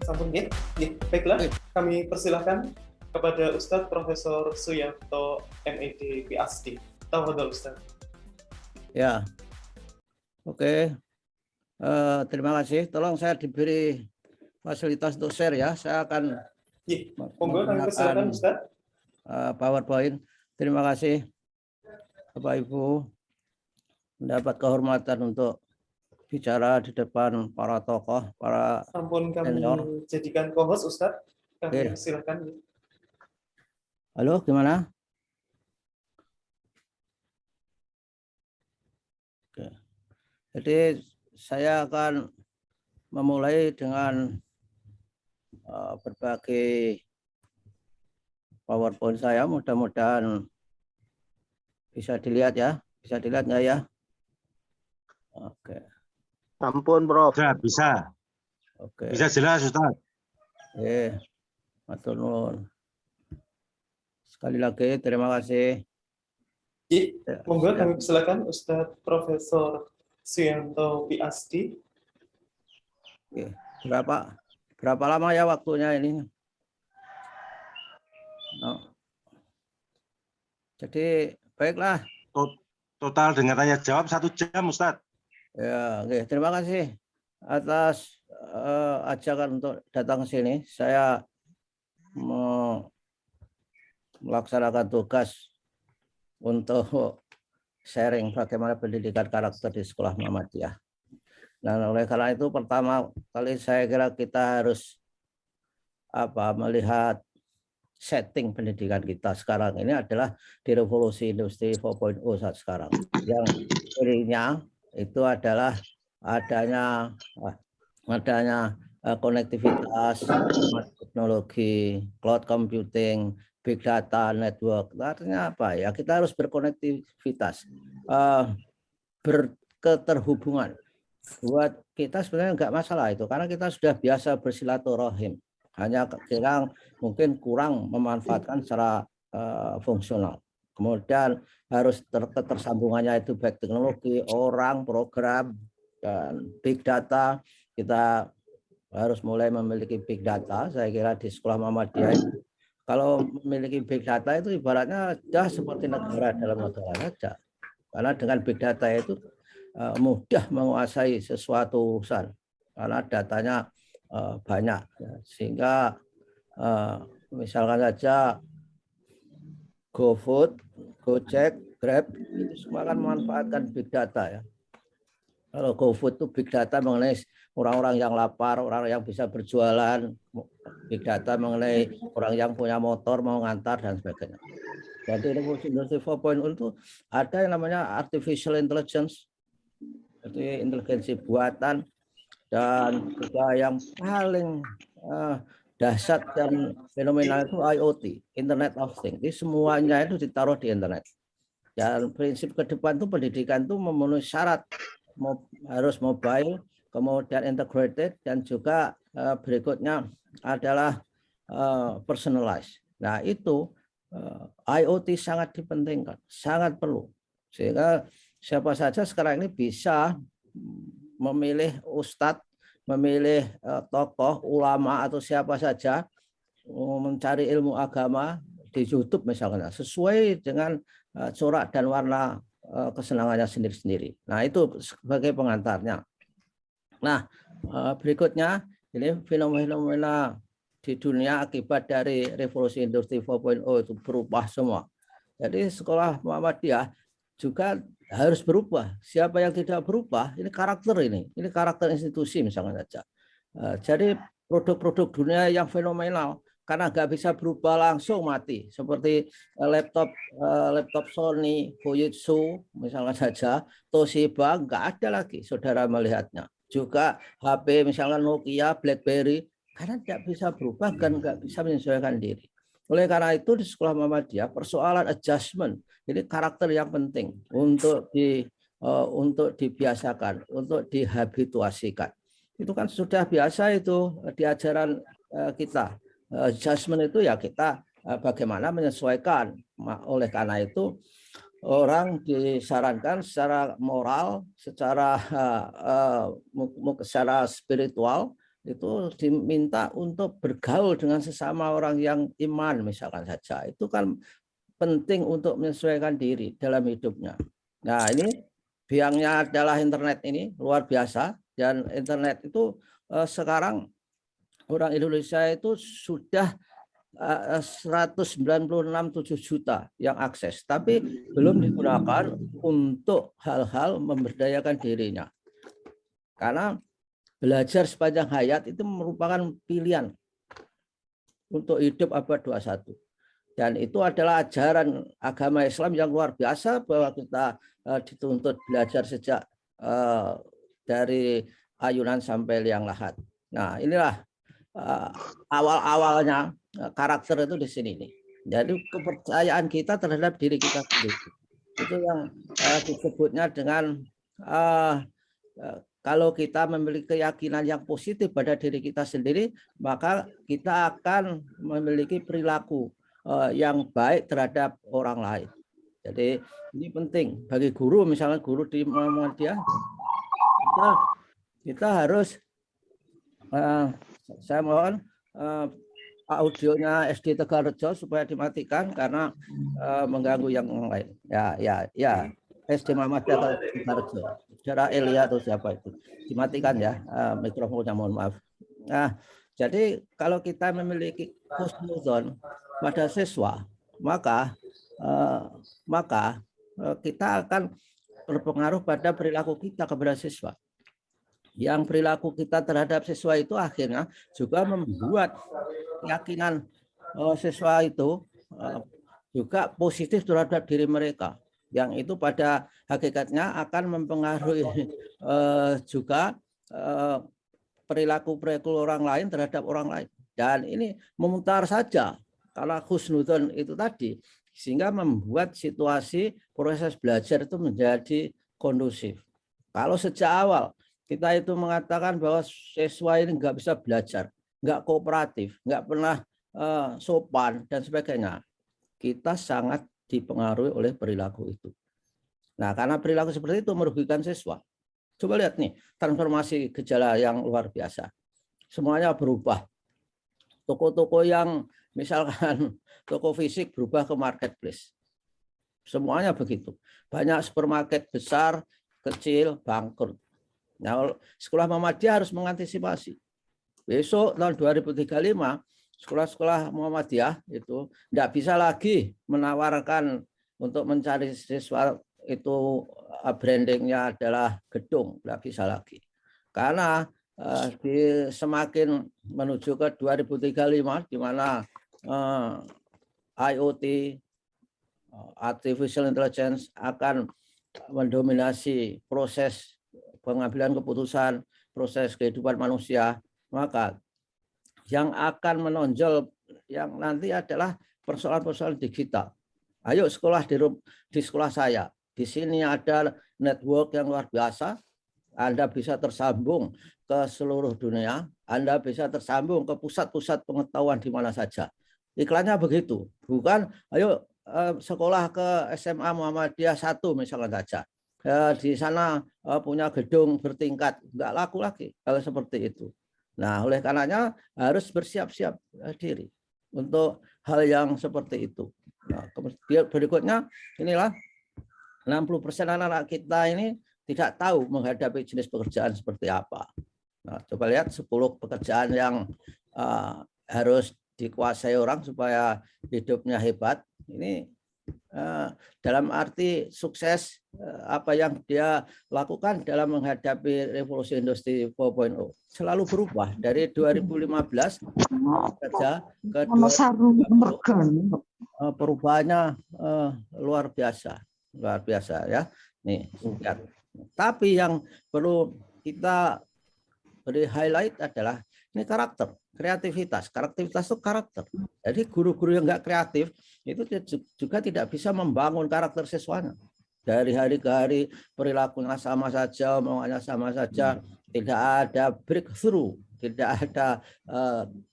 Sampun nggih? Nggih, baiklah. Oke. Kami persilahkan kepada Ustadz Profesor Suyanto MED PhD. Tafadhol Ustadz. Ya, oke. Terima kasih. Tolong saya diberi fasilitas untuk share ya. Saya akan Nggih, monggo kami menggunakan persilahkan Ustadz. PowerPoint. Terima kasih Bapak Ibu mendapat kehormatan untuk bicara di depan para tokoh, para Sampun kami senior. jadikan co-host Ustadz. Kami Oke. silakan. Halo, gimana? Oke. Jadi saya akan memulai dengan berbagai PowerPoint saya. Mudah-mudahan bisa dilihat ya. Bisa dilihat nggak ya? Oke. Ampun, Prof. Bisa. Oke. Bisa jelas, Ustaz. Matur nuwun. Sekali lagi terima kasih. Monggo kami silakan Ustadz Profesor Suyanto PhD. Oke. Berapa lama ya waktunya ini? Jadi baiklah. Total dengan tanya jawab 1 jam, Ustaz. Ya, oke. Terima kasih atas ajakan untuk datang ke sini. Saya melaksanakan tugas untuk sharing bagaimana pendidikan karakter di sekolah Muhammadiyah. Dan oleh karena itu pertama kali saya kira kita harus melihat setting pendidikan kita sekarang ini adalah di revolusi industri 4.0 saat sekarang. Yang cirinya itu adalah adanya konektivitas, teknologi, cloud computing, big data, network. Artinya apa ya? Kita harus berkonektivitas, berketerhubungan. Buat kita sebenarnya nggak masalah itu, karena kita sudah biasa bersilaturahim. Hanya sekarang mungkin kurang memanfaatkan secara fungsional. Kemudian harus ketersambungannya itu baik teknologi, orang, program, dan big data. Kita harus mulai memiliki big data. Saya kira di sekolah Muhammadiyah kalau memiliki big data itu ibaratnya sudah seperti negara dalam negara saja. Karena dengan big data itu mudah menguasai sesuatu urusan karena datanya banyak, sehingga misalkan saja GoFood, Gojek, Grab itu semua kan memanfaatkan big data ya. Kalau GoFood itu big data mengenai orang-orang yang lapar, orang yang bisa berjualan, big data mengenai orang yang punya motor mau ngantar dan sebagainya. Jadi revolusi industri 4.0 itu ada yang namanya artificial intelligence, jadi inteligensi buatan, dan juga yang paling dahsyat dan fenomenal itu IoT, Internet of Things. Jadi semuanya itu ditaruh di internet. Dan prinsip ke depan itu pendidikan itu memenuhi syarat harus mobile, kemudian integrated, dan juga berikutnya adalah personalized. Nah itu IoT sangat dipentingkan, sangat perlu. Sehingga siapa saja sekarang ini bisa memilih ustadz, memilih tokoh, ulama, atau siapa saja mencari ilmu agama di YouTube misalnya, sesuai dengan corak dan warna kesenangannya sendiri-sendiri. Nah itu sebagai pengantarnya. Nah berikutnya ini fenomena di dunia akibat dari revolusi industri 4.0 itu berubah semua. Jadi sekolah Muhammadiyah juga harus berubah. Siapa yang tidak berubah, ini karakter institusi misalnya saja. Jadi produk-produk dunia yang fenomenal karena nggak bisa berubah langsung mati, seperti laptop Sony, Fujitsu misalnya saja, Toshiba nggak ada lagi saudara melihatnya. Juga HP misalnya Nokia, BlackBerry, karena tidak bisa berubah dan nggak bisa menyesuaikan diri. Oleh karena itu di sekolah Muhammadiyah persoalan adjustment ini karakter yang penting untuk dibiasakan, untuk dihabituasikan. Itu kan sudah biasa itu di ajaran kita. Adjustment itu ya kita bagaimana menyesuaikan. Oleh karena itu orang disarankan secara moral, secara spiritual itu diminta untuk bergaul dengan sesama orang yang iman misalkan saja. Itu kan penting untuk menyesuaikan diri dalam hidupnya. Nah, ini biangnya adalah internet ini luar biasa, dan internet itu sekarang orang Indonesia itu sudah 196,7 juta yang akses, tapi belum digunakan untuk hal-hal memberdayakan dirinya. Karena belajar sepanjang hayat itu merupakan pilihan untuk hidup abad 21. Dan itu adalah ajaran agama Islam yang luar biasa, bahwa kita dituntut belajar sejak dari ayunan sampai liang lahat. Nah, inilah awal-awalnya karakter itu di sini nih. Jadi kepercayaan kita terhadap diri kita sendiri. Itu yang disebutnya dengan kalau kita memiliki keyakinan yang positif pada diri kita sendiri, maka kita akan memiliki perilaku yang baik terhadap orang lain. Jadi ini penting bagi guru, misalnya guru di Muhammadiyah, kita harus, saya mohon audionya SD Tegalrejo supaya dimatikan karena mengganggu yang lain. Ya, SD Muhammadiyah Tegalrejo. Saudara Elia atau siapa itu, dimatikan ya mikrofonnya, mohon maaf. Nah, jadi kalau kita memiliki husnuzon pada siswa, maka kita akan berpengaruh pada perilaku kita kepada siswa. Yang perilaku kita terhadap siswa itu akhirnya juga membuat keyakinan siswa itu juga positif terhadap diri mereka. Yang itu pada hakikatnya akan mempengaruhi juga perilaku orang lain terhadap orang lain. Dan ini memutar saja kalau husnuzon itu tadi, sehingga membuat situasi proses belajar itu menjadi kondusif. Kalau sejak awal kita itu mengatakan bahwa siswa ini nggak bisa belajar, nggak kooperatif, nggak pernah sopan dan sebagainya, kita sangat dipengaruhi oleh perilaku itu. Nah, karena perilaku seperti itu merugikan siswa. Coba lihat nih, transformasi gejala yang luar biasa. Semuanya berubah. Toko-toko yang misalkan toko fisik berubah ke marketplace. Semuanya begitu. Banyak supermarket besar, kecil, bangkrut. Nah, sekolah Muhammadiyah harus mengantisipasi. Besok tahun 2035, sekolah-sekolah Muhammadiyah itu tidak bisa lagi menawarkan untuk mencari siswa itu brandingnya adalah gedung, tidak bisa lagi. Karena semakin menuju ke 2035, di mana IoT, Artificial Intelligence akan mendominasi proses pengambilan keputusan, proses kehidupan manusia, maka yang akan menonjol yang nanti adalah persoalan-persoalan digital. Ayo sekolah di sekolah saya. Di sini ada network yang luar biasa. Anda bisa tersambung ke seluruh dunia. Anda bisa tersambung ke pusat-pusat pengetahuan di mana saja. Iklannya begitu. Bukan, ayo sekolah ke SMA Muhammadiyah 1 misalnya saja. Di sana punya gedung bertingkat. Enggak laku lagi kalau seperti itu. Nah, oleh karenanya harus bersiap-siap diri untuk hal yang seperti itu. Nah, kemudian berikutnya inilah 60% anak-anak kita ini tidak tahu menghadapi jenis pekerjaan seperti apa. Nah, coba lihat 10 pekerjaan yang harus dikuasai orang supaya hidupnya hebat. Ini dalam arti sukses apa yang dia lakukan dalam menghadapi revolusi industri 4.0 selalu berubah dari 2015 saja ke 2020. Perubahannya luar biasa ya. Nih, lihat. Tapi yang perlu kita beri highlight adalah ini karakter, kreativitas. Kreativitas itu karakter. Jadi guru-guru yang nggak kreatif itu juga tidak bisa membangun karakter siswanya. Dari hari ke hari perilakunya sama saja, omongannya sama saja, tidak ada breakthrough, tidak ada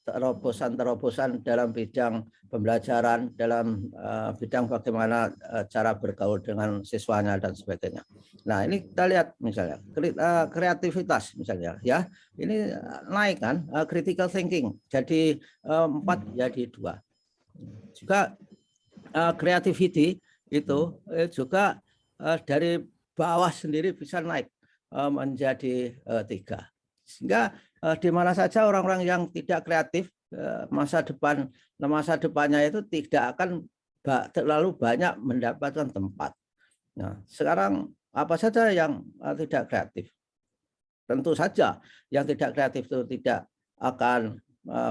terobosan-terobosan dalam bidang pembelajaran, dalam bidang bagaimana cara bergaul dengan siswanya dan sebagainya. Nah, ini kita lihat misalnya kreativitas misalnya ya, ini naik kan, critical thinking jadi 4 jadi 2. Juga creativity itu juga dari bawah sendiri bisa naik menjadi 3. Sehingga di mana saja orang-orang yang tidak kreatif, masa depannya itu tidak akan terlalu banyak mendapatkan tempat. Nah, sekarang apa saja yang tidak kreatif? Tentu saja yang tidak kreatif itu tidak akan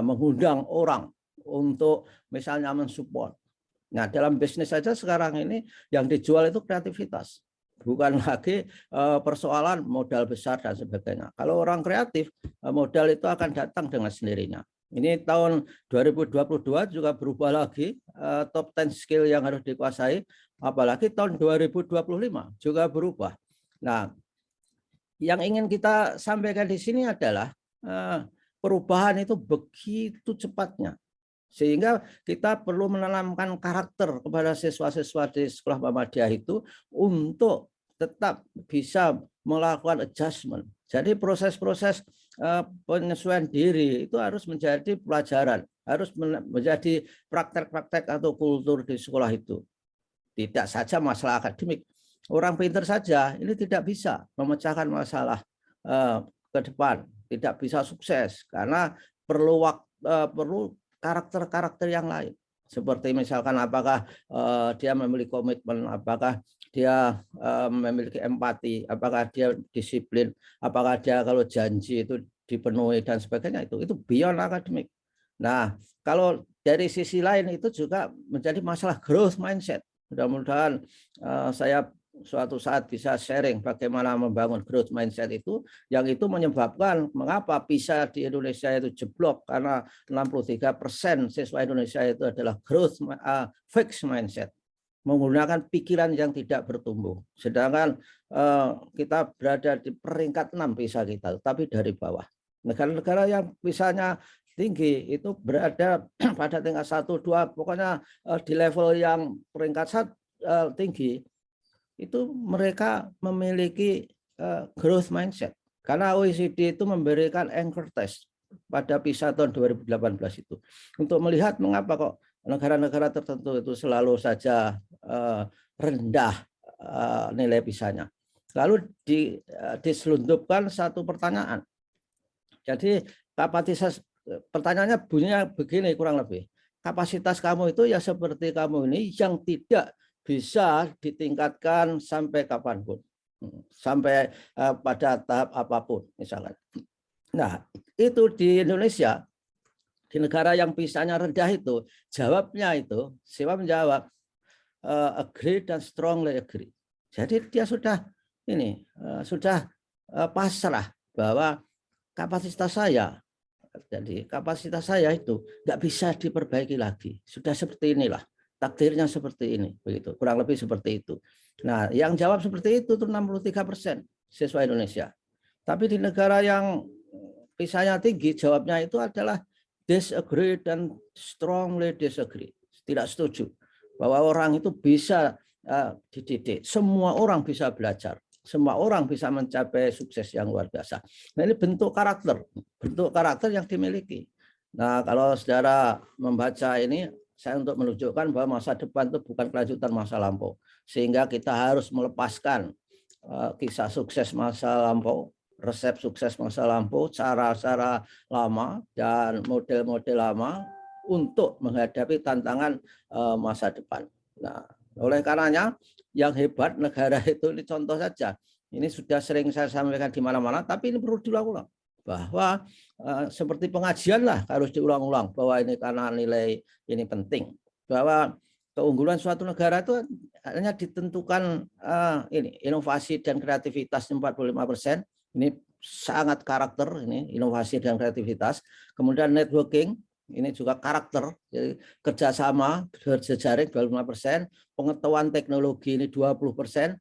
mengundang orang untuk misalnya mensupport. Nah, dalam bisnis saja sekarang ini yang dijual itu kreativitas. Bukan lagi persoalan modal besar dan sebagainya. Kalau orang kreatif, modal itu akan datang dengan sendirinya. Ini tahun 2022 juga berubah lagi, top 10 skill yang harus dikuasai, apalagi tahun 2025 juga berubah. Nah, yang ingin kita sampaikan di sini adalah perubahan itu begitu cepatnya. Sehingga kita perlu menanamkan karakter kepada siswa-siswa di sekolah Muhammadiyah itu untuk tetap bisa melakukan adjustment. Jadi proses-proses penyesuaian diri itu harus menjadi pelajaran, harus menjadi praktek-praktek atau kultur di sekolah itu. Tidak saja masalah akademik. Orang pintar saja ini tidak bisa memecahkan masalah ke depan, tidak bisa sukses karena perlu karakter-karakter yang lain. Seperti misalkan apakah dia memiliki komitmen, apakah dia memiliki empati, apakah dia disiplin, apakah dia kalau janji itu dipenuhi dan sebagainya, itu beyond akademik. Nah, kalau dari sisi lain itu juga menjadi masalah growth mindset. Mudah-mudahan saya suatu saat bisa sharing bagaimana membangun growth mindset itu, yang itu menyebabkan mengapa PISA di Indonesia itu jeblok, karena 63% siswa Indonesia itu adalah growth fixed mindset, menggunakan pikiran yang tidak bertumbuh. Sedangkan kita berada di peringkat 6 PISA kita, tapi dari bawah. Negara-negara yang PISA-nya tinggi itu berada pada tingkat 1, 2, pokoknya di level yang peringkat tinggi, itu mereka memiliki growth mindset. Karena OECD itu memberikan anchor test pada PISA tahun 2018 itu, untuk melihat mengapa kok negara-negara tertentu itu selalu saja rendah nilai PISA-nya. Lalu diselundupkan satu pertanyaan. Jadi kapasitas, pertanyaannya bunyinya begini kurang lebih. Kapasitas kamu itu ya seperti kamu ini yang tidak bisa ditingkatkan sampai kapanpun, sampai pada tahap apapun misalnya. Nah, itu di Indonesia, di negara yang PISA-nya rendah itu, jawabnya itu, siswa menjawab agree dan strongly agree. Jadi dia sudah pasrah bahwa kapasitas saya, jadi kapasitas saya itu nggak bisa diperbaiki lagi, sudah seperti inilah. Takdirnya seperti ini, begitu, kurang lebih seperti itu. Nah, yang jawab seperti itu 63% siswa Indonesia. Tapi di negara yang PISA-nya tinggi, jawabnya itu adalah disagree dan strongly disagree. Tidak setuju bahwa orang itu bisa dididik, semua orang bisa belajar, semua orang bisa mencapai sukses yang luar biasa. Nah, ini bentuk karakter yang dimiliki. Nah, kalau saudara membaca ini, saya untuk menunjukkan bahwa masa depan itu bukan kelanjutan masa lampau. Sehingga kita harus melepaskan kisah sukses masa lampau, resep sukses masa lampau, cara-cara lama, dan model-model lama untuk menghadapi tantangan masa depan. Nah, oleh karenanya yang hebat negara itu, ini contoh saja. Ini sudah sering saya sampaikan di mana-mana, tapi ini perlu diulang-ulang. Bahwa seperti pengajian lah harus diulang-ulang, bahwa ini karena nilai ini penting, bahwa keunggulan suatu negara itu hanya ditentukan inovasi dan kreativitas 45%, ini sangat karakter, ini inovasi dan kreativitas. Kemudian networking, ini juga karakter, jadi kerjasama berjejaring 25%, pengetahuan teknologi ini 20%,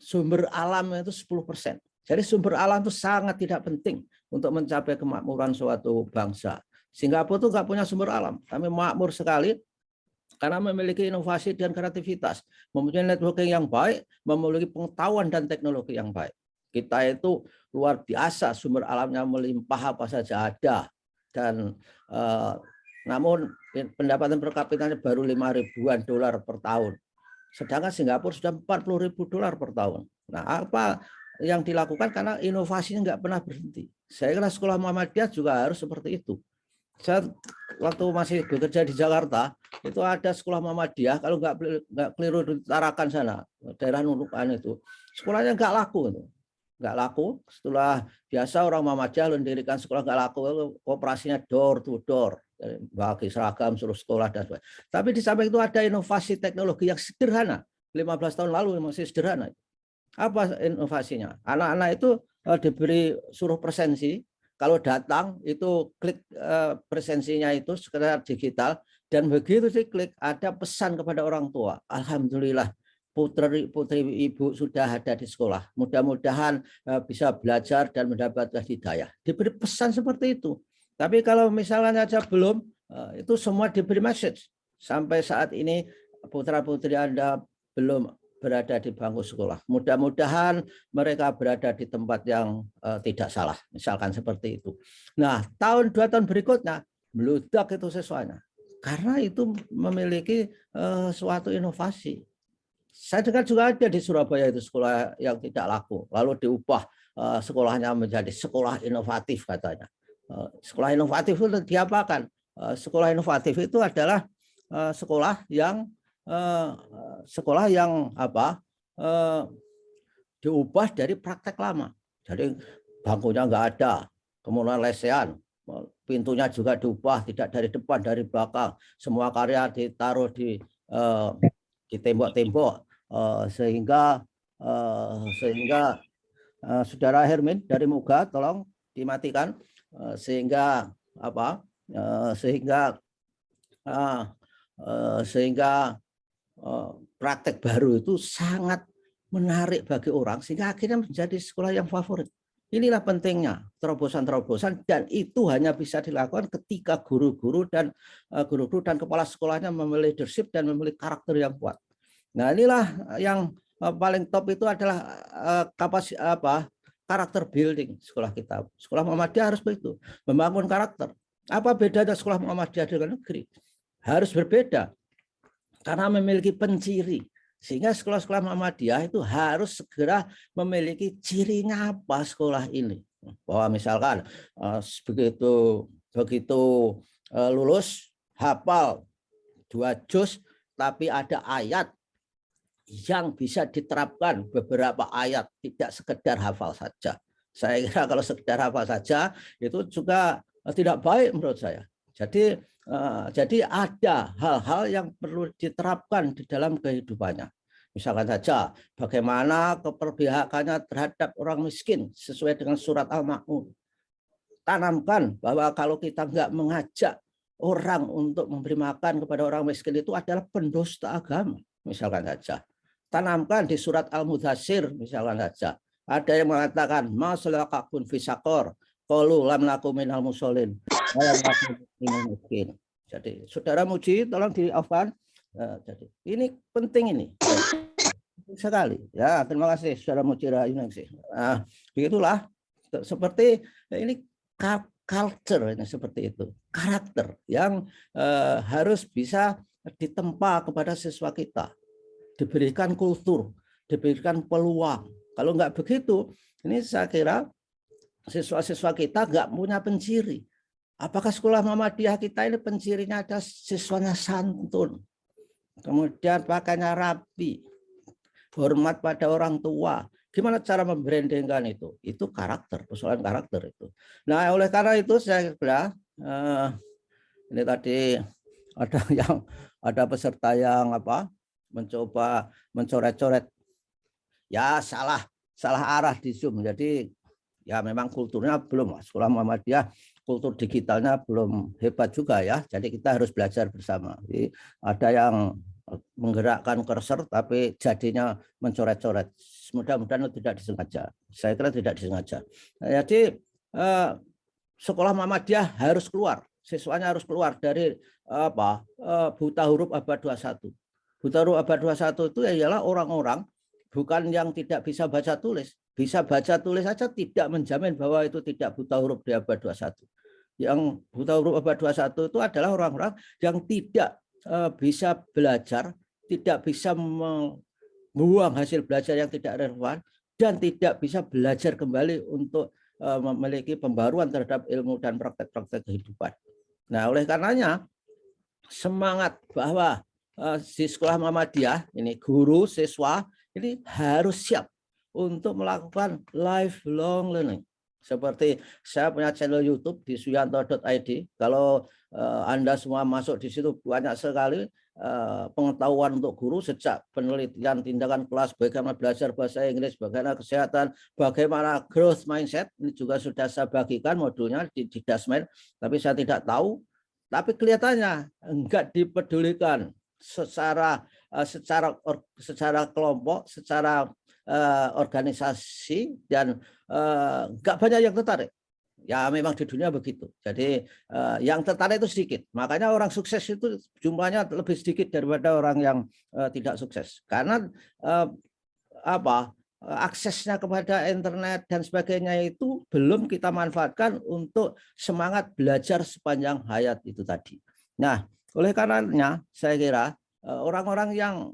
sumber alam itu 10%. Jadi sumber alam itu sangat tidak penting untuk mencapai kemakmuran suatu bangsa. Singapura itu nggak punya sumber alam, tapi makmur sekali karena memiliki inovasi dan kreativitas, mempunyai networking yang baik, memiliki pengetahuan dan teknologi yang baik. Kita itu luar biasa, sumber alamnya melimpah, apa saja ada. Dan namun pendapatan per kapitanya baru 5 ribuan dolar per tahun. Sedangkan Singapura sudah 40 ribu dolar per tahun. Nah, apa yang dilakukan karena inovasinya nggak pernah berhenti. Saya kira sekolah Muhammadiyah juga harus seperti itu. Saya waktu masih bekerja di Jakarta, itu ada sekolah Muhammadiyah, kalau nggak keliru di Tarakan sana, daerah Nunukan itu, sekolahnya nggak laku. Nggak laku, setelah biasa orang Muhammadiyah mendirikan sekolah nggak laku, operasinya door to door, bagi seragam, suruh sekolah, dan sebagainya. Tapi di samping itu ada inovasi teknologi yang sederhana, 15 tahun lalu masih sederhana. Apa inovasinya? Anak-anak itu diberi suruh presensi, kalau datang itu klik presensinya itu sekedar digital, dan begitu diklik ada pesan kepada orang tua. Alhamdulillah putri ibu sudah ada di sekolah. Mudah-mudahan bisa belajar dan mendapatkan hidayah. Diberi pesan seperti itu. Tapi kalau misalnya saja belum, itu semua diberi message. Sampai saat ini putra-putri Anda belum berada di bangku sekolah. Mudah-mudahan mereka berada di tempat yang tidak salah. Misalkan seperti itu. Nah, tahun 2 tahun berikutnya, meludak itu siswanya. Karena itu memiliki suatu inovasi. Saya dengar juga ada di Surabaya itu sekolah yang tidak laku. Lalu diubah sekolahnya menjadi sekolah inovatif katanya. Sekolah inovatif itu diapakan? Sekolah inovatif itu adalah sekolah yang diubah dari praktek lama. Jadi bangkunya nggak ada, kemudian lesehan, pintunya juga diubah, tidak dari depan, dari belakang. Semua karya ditaruh di tembok-tembok, sehingga Saudara Hermin dari Muga tolong dimatikan, sehingga praktek baru itu sangat menarik bagi orang, sehingga akhirnya menjadi sekolah yang favorit. Inilah pentingnya terobosan-terobosan, dan itu hanya bisa dilakukan ketika guru-guru dan kepala sekolahnya memiliki leadership dan memiliki karakter yang kuat. Nah, inilah yang paling top itu adalah karakter building sekolah kita. Sekolah Muhammadiyah harus begitu, membangun karakter. Apa bedanya sekolah Muhammadiyah dengan negeri? Harus berbeda karena memiliki penciri. Sehingga sekolah-sekolah Muhammadiyah itu harus segera memiliki cirinya apa sekolah ini. Bahwa misalkan begitu lulus hafal 2 juz, tapi ada ayat yang bisa diterapkan, beberapa ayat, tidak sekedar hafal saja. Saya kira kalau sekedar hafal saja itu juga tidak baik menurut saya. Jadi ada hal-hal yang perlu diterapkan di dalam kehidupannya. Misalkan saja bagaimana keperpihakannya terhadap orang miskin sesuai dengan surat Al-Ma'un. Tanamkan bahwa kalau kita nggak mengajak orang untuk memberi makan kepada orang miskin itu adalah pendusta agama. Misalkan saja. Tanamkan di surat Al-Mudaththir misalkan saja. Ada yang mengatakan masalakakum fi saqar qalu lam nakum minal musallin. Jadi saudara Muji tolong di-off-kan. Jadi ini penting ini. Sekali. Ya, terima kasih saudara Muji Rahayuningsih. Nah, begitulah seperti ini culture ini seperti itu. Karakter yang harus bisa ditempa kepada siswa kita. Diberikan kultur, diberikan peluang. Kalau nggak begitu, ini saya kira siswa-siswa kita nggak punya penciri. Apakah sekolah Muhammadiyah kita ini pencirinya ada siswanya santun, kemudian pakainya rapi, hormat pada orang tua. Gimana cara membrandingkan itu? Itu karakter, persoalan karakter itu. Nah, oleh karena itu saya kira ini tadi ada peserta yang mencoba mencoret-coret, ya salah arah di Zoom. Jadi ya memang kulturnya belum, sekolah Muhammadiyah kultur digitalnya belum hebat juga ya. Jadi kita harus belajar bersama. Jadi ada yang menggerakkan cursor tapi jadinya mencoret-coret. Mudah-mudahan itu tidak disengaja. Saya kira tidak disengaja. Jadi sekolah Muhammadiyah harus keluar, siswanya harus keluar dari buta huruf abad 21. Buta huruf abad 21 itu ialah orang-orang bukan yang tidak bisa baca tulis, bisa baca tulis saja tidak menjamin bahwa itu tidak buta huruf di abad 21. Yang buta huruf abad 21 itu adalah orang-orang yang tidak bisa belajar, tidak bisa membuang hasil belajar yang tidak relevan, dan tidak bisa belajar kembali untuk memiliki pembaruan terhadap ilmu dan praktek-praktek kehidupan. Nah, oleh karenanya semangat bahwa di sekolah Muhammadiyah ini guru, siswa ini harus siap untuk melakukan lifelong learning. Seperti saya punya channel YouTube di suyanto.id. Kalau Anda semua masuk di situ banyak sekali pengetahuan untuk guru, sejak penelitian tindakan kelas, bagaimana belajar bahasa Inggris, bagaimana kesehatan, bagaimana growth mindset. Ini juga sudah saya bagikan modulnya di Dasmen, tapi saya tidak tahu. Tapi kelihatannya enggak dipedulikan secara kelompok, secara organisasi, dan enggak banyak yang tertarik. Ya memang di dunia begitu. Jadi yang tertarik itu sedikit. Makanya orang sukses itu jumlahnya lebih sedikit daripada orang yang tidak sukses. Karena aksesnya kepada internet dan sebagainya itu belum kita manfaatkan untuk semangat belajar sepanjang hayat itu tadi. Nah, oleh karenanya saya kira orang-orang yang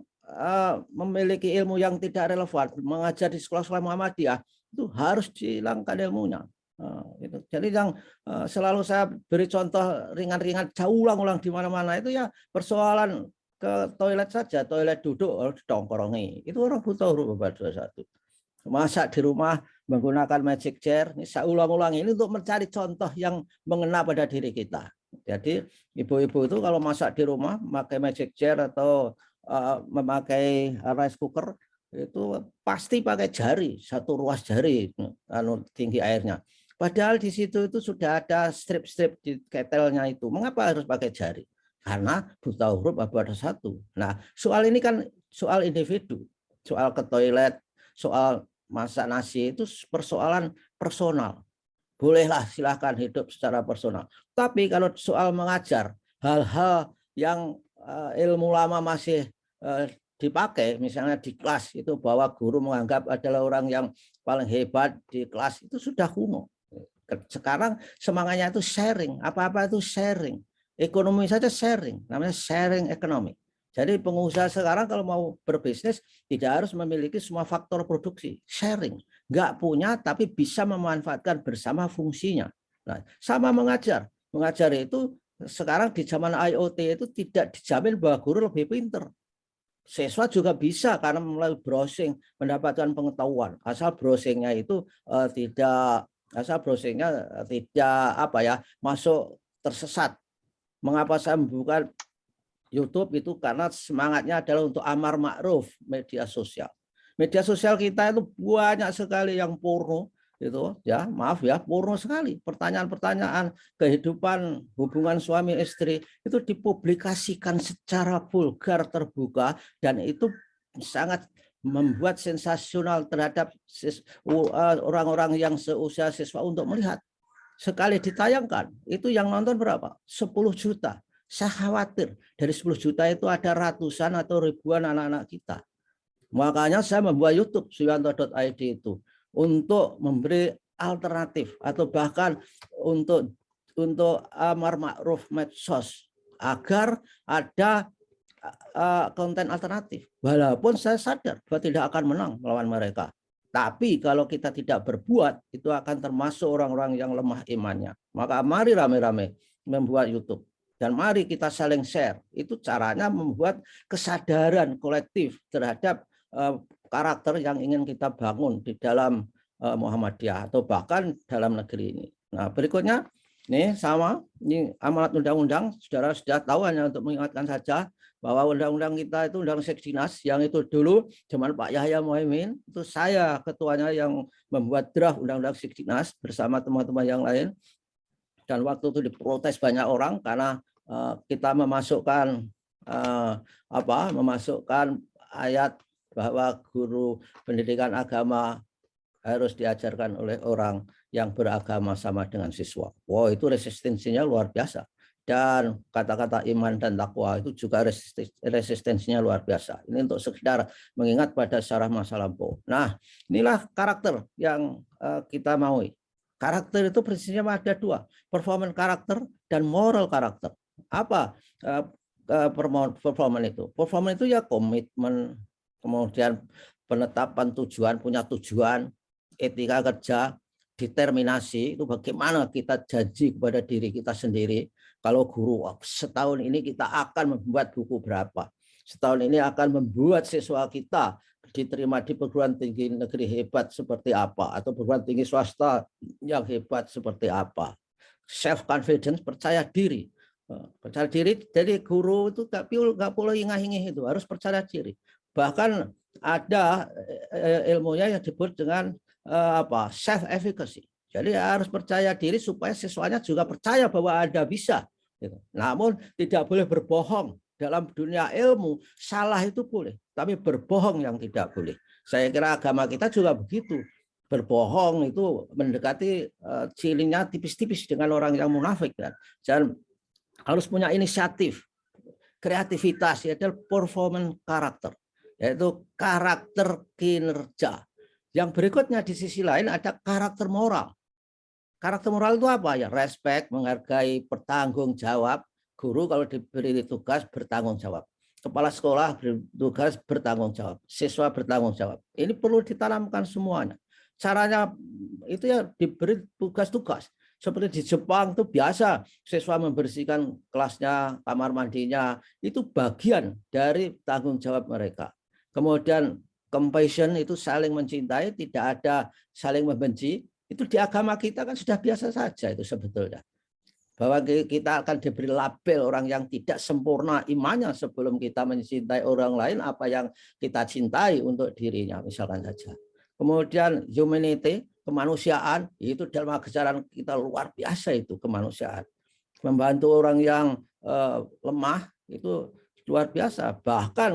memiliki ilmu yang tidak relevan, mengajar di sekolah-sekolah Muhammadiyah itu harus dihilangkan ilmunya. Jadi yang selalu saya beri contoh ringan-ringan, saya ulang-ulang di mana-mana itu ya persoalan ke toilet saja, toilet duduk ditongkrongi. Itu orang buta huruf abad 21. Masak di rumah menggunakan magic chair, ini saya ulang-ulang ini untuk mencari contoh yang mengena pada diri kita. Jadi ibu-ibu itu kalau masak di rumah memakai magic chair atau memakai rice cooker itu pasti pakai jari, satu ruas jari tinggi airnya. Padahal di situ itu sudah ada strip-strip di ketelnya itu. Mengapa harus pakai jari? Karena buta huruf abad 21. Nah, soal ini kan soal individu, soal ke toilet, soal masak nasi itu persoalan personal. Bolehlah silahkan hidup secara personal. Tapi kalau soal mengajar, hal-hal yang ilmu lama masih dipakai, misalnya di kelas itu bahwa guru menganggap adalah orang yang paling hebat di kelas, itu sudah kuno. Sekarang semangatnya itu sharing, apa-apa itu sharing. Ekonomi saja sharing, namanya sharing ekonomi. Jadi pengusaha sekarang kalau mau berbisnis tidak harus memiliki semua faktor produksi, sharing. Nggak punya tapi bisa memanfaatkan bersama fungsinya. Nah, sama mengajar. Mengajar itu sekarang di zaman IoT itu tidak dijamin bahwa guru lebih pintar. Siswa juga bisa karena melalui browsing mendapatkan pengetahuan. Asal browsingnya itu tidak masuk tersesat. Mengapa saya membuka YouTube itu karena semangatnya adalah untuk amar ma'ruf media sosial. Media sosial kita itu banyak sekali yang porno itu ya, maaf ya, porno sekali. Pertanyaan-pertanyaan kehidupan hubungan suami istri itu dipublikasikan secara vulgar terbuka dan itu sangat membuat sensasional terhadap orang-orang yang seusia siswa untuk melihat. Sekali ditayangkan, itu yang nonton berapa? 10 juta. Saya khawatir dari 10 juta itu ada ratusan atau ribuan anak-anak kita. Makanya saya membuat YouTube suyanto.id itu untuk memberi alternatif atau bahkan untuk amar ma'ruf medsos agar ada konten alternatif. Walaupun saya sadar bahwa tidak akan menang melawan mereka. Tapi kalau kita tidak berbuat, itu akan termasuk orang-orang yang lemah imannya. Maka mari rame-rame membuat YouTube. Dan mari kita saling share. Itu caranya membuat kesadaran kolektif terhadap karakter yang ingin kita bangun di dalam Muhammadiyah atau bahkan dalam negeri ini. Nah, berikutnya ini sama, ini amanat undang-undang, saudara sudah tahu, hanya untuk mengingatkan saja bahwa undang-undang kita itu undang Sekdinas yang itu dulu zaman Pak Yahya Muhaimin, itu saya ketuanya yang membuat draft undang-undang Sekdinas bersama teman-teman yang lain. Dan waktu itu diprotes banyak orang karena kita memasukkan memasukkan ayat bahwa guru pendidikan agama harus diajarkan oleh orang yang beragama sama dengan siswa. Wow, itu resistensinya luar biasa. Dan kata-kata iman dan takwa itu juga resistensinya luar biasa. Ini untuk sekedar mengingat pada sejarah masa lampau. Nah, inilah karakter yang kita maui. Karakter itu prinsipnya ada dua, performance karakter dan moral karakter. Apa performance itu? Performance itu ya komitmen, kemudian penetapan tujuan, punya tujuan, etika kerja, determinasi, itu bagaimana kita janji kepada diri kita sendiri. Kalau guru, setahun ini kita akan membuat buku berapa, setahun ini akan membuat siswa kita diterima di perguruan tinggi negeri hebat seperti apa, atau perguruan tinggi swasta yang hebat seperti apa. Self confidence, percaya diri. Percaya diri, jadi guru itu nggak boleh ingah-ingih, itu harus percaya diri. Bahkan ada ilmunya yang disebut dengan self efficacy. Jadi harus percaya diri supaya siswanya juga percaya bahwa Anda bisa. Namun tidak boleh berbohong. Dalam dunia ilmu, salah itu boleh, tapi berbohong yang tidak boleh. Saya kira agama kita juga begitu. Berbohong itu mendekati cirinya tipis-tipis dengan orang yang munafik. Dan harus punya inisiatif, kreativitas, yaitu performance karakter, yaitu karakter kinerja. Yang berikutnya di sisi lain ada karakter moral. Karakter moral itu apa ya? Respect, menghargai, bertanggung jawab. Guru kalau diberi tugas bertanggung jawab. Kepala sekolah bertugas bertanggung jawab. Siswa bertanggung jawab. Ini perlu ditanamkan semuanya. Caranya itu ya diberi tugas-tugas. Seperti di Jepang itu biasa siswa membersihkan kelasnya, kamar mandinya. Itu bagian dari tanggung jawab mereka. Kemudian compassion itu saling mencintai, tidak ada saling membenci. Itu di agama kita kan sudah biasa saja itu sebetulnya. Bahwa kita akan diberi label orang yang tidak sempurna imannya sebelum kita mencintai orang lain apa yang kita cintai untuk dirinya, misalkan saja. Kemudian humanity, kemanusiaan, itu dalam ajaran kita luar biasa itu kemanusiaan. Membantu orang yang lemah itu luar biasa. Bahkan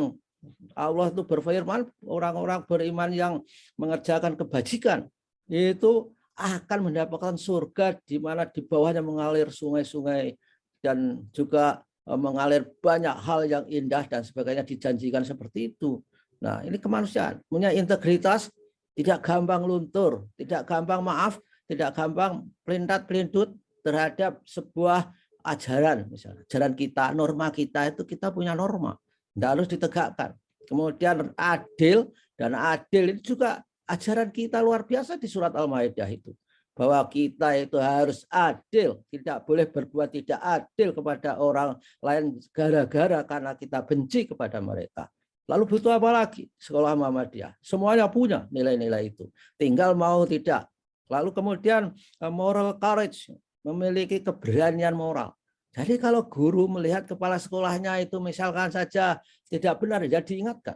Allah itu berfirman, orang-orang beriman yang mengerjakan kebajikan itu akan mendapatkan surga di mana di bawahnya mengalir sungai-sungai dan juga mengalir banyak hal yang indah dan sebagainya, dijanjikan seperti itu. Nah, ini kemanusiaan, punya integritas, tidak gampang luntur, tidak gampang maaf, tidak gampang pelintat-pelintut terhadap sebuah ajaran, misalnya ajaran kita, norma kita itu kita punya norma, tidak harus ditegakkan. Kemudian adil, dan adil itu juga ajaran kita luar biasa di surat Al-Maidah itu. Bahwa kita itu harus adil, tidak boleh berbuat tidak adil kepada orang lain gara-gara karena kita benci kepada mereka. Lalu butuh apa lagi? Sekolah Muhammadiyah. Semuanya punya nilai-nilai itu. Tinggal mau tidak. Lalu kemudian moral courage, memiliki keberanian moral. Jadi kalau guru melihat kepala sekolahnya itu misalkan saja tidak benar, ya diingatkan.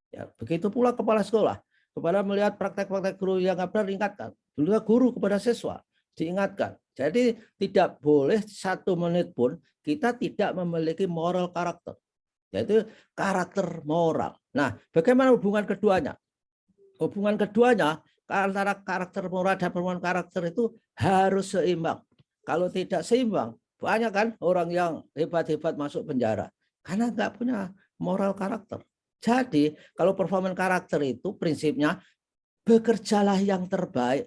Ya, begitu pula kepala sekolah. Kepada melihat praktek-praktek guru yang nggak benar, diingatkan. Dulu guru kepada siswa, diingatkan. Jadi tidak boleh 1 menit pun kita tidak memiliki moral karakter. Yaitu karakter moral. Nah, bagaimana hubungan keduanya? Hubungan keduanya antara karakter moral dan performa karakter itu harus seimbang. Kalau tidak seimbang, banyak kan orang yang hebat-hebat masuk penjara karena nggak punya moral karakter. Jadi kalau performa karakter itu prinsipnya bekerjalah yang terbaik,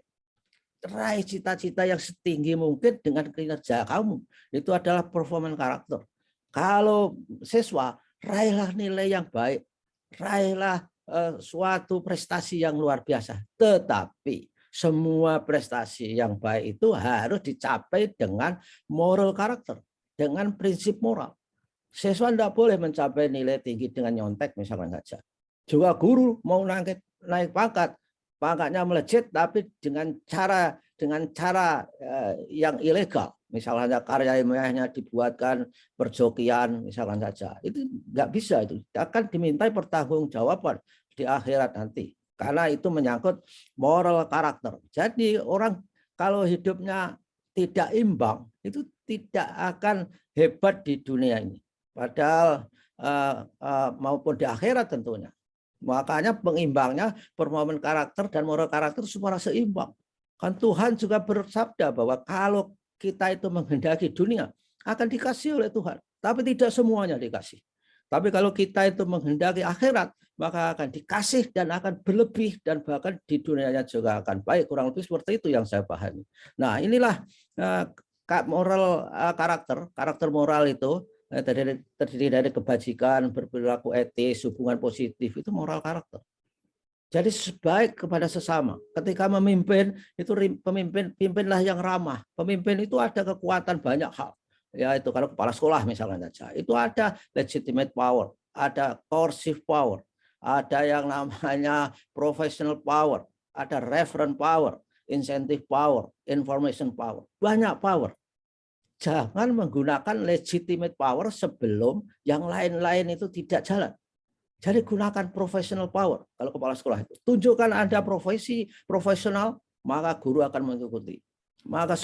raih cita-cita yang setinggi mungkin dengan kinerja kamu. Itu adalah performa karakter. Kalau siswa, raihlah nilai yang baik, raihlah suatu prestasi yang luar biasa. Tetapi semua prestasi yang baik itu harus dicapai dengan moral karakter, dengan prinsip moral. Siswa tidak boleh mencapai nilai tinggi dengan nyontek misalkan saja. Juga guru mau naik pangkat, pangkatnya melejit tapi dengan cara yang ilegal. Misalnya karya ilmiahnya dibuatkan perjokian misalkan saja. Itu nggak bisa, itu akan dimintai pertanggungjawaban di akhirat nanti. Karena itu menyangkut moral karakter. Jadi orang kalau hidupnya tidak imbang itu tidak akan hebat di dunia ini. Padahal maupun di akhirat tentunya. Makanya pengimbangnya performa karakter dan moral karakter supaya seimbang. Kan Tuhan juga bersabda bahwa kalau kita itu menghendaki dunia akan dikasih oleh Tuhan, tapi tidak semuanya dikasih. Tapi kalau kita itu menghendaki akhirat, maka akan dikasih dan akan berlebih dan bahkan di dunianya juga akan baik. Kurang lebih seperti itu yang saya pahami. Nah, inilah moral karakter moral itu terdiri dari kebajikan, berperilaku etis, hubungan positif, itu moral karakter. Jadi baik kepada sesama. Ketika memimpin itu pimpinlah yang ramah. Pemimpin itu ada kekuatan banyak hal. Ya itu kalau kepala sekolah misalnya saja, itu ada legitimate power, ada coercive power, ada yang namanya professional power, ada referent power, incentive power, information power, banyak power. Jangan menggunakan legitimate power sebelum yang lain-lain itu tidak jalan. Jadi gunakan professional power kalau kepala sekolah itu. Tunjukkan Anda profesional, maka guru akan mengikuti. Maka